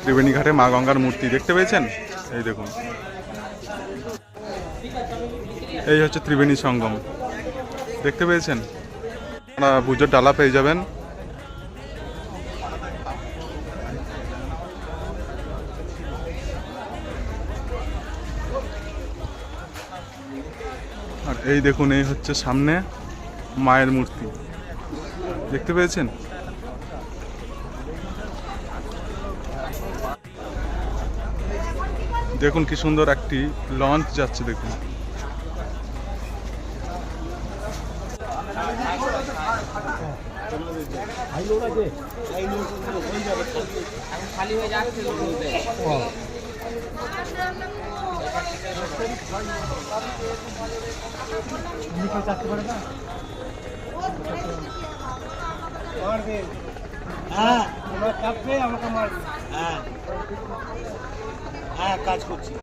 ত্রিবেণী ঘাটে মা গঙ্গার মূর্তি দেখতে পেয়েছেন? এই দেখুন, এই হচ্ছে ত্রিবেণী সঙ্গম, দেখতে পেয়েছেন? আপনারা পুজোর ডালা পেয়ে যাবেন। আর এই দেখুন, এই হচ্ছে সামনে মায়ের মূর্তি, দেখতে পেয়েছেন? দেখুন কি সুন্দর একটি লঞ্চ যাচ্ছে, দেখুন। খালি হয়ে যাচ্ছে হ্যাঁ, আমাকে মারবে। হ্যাঁ, কাজ করছি।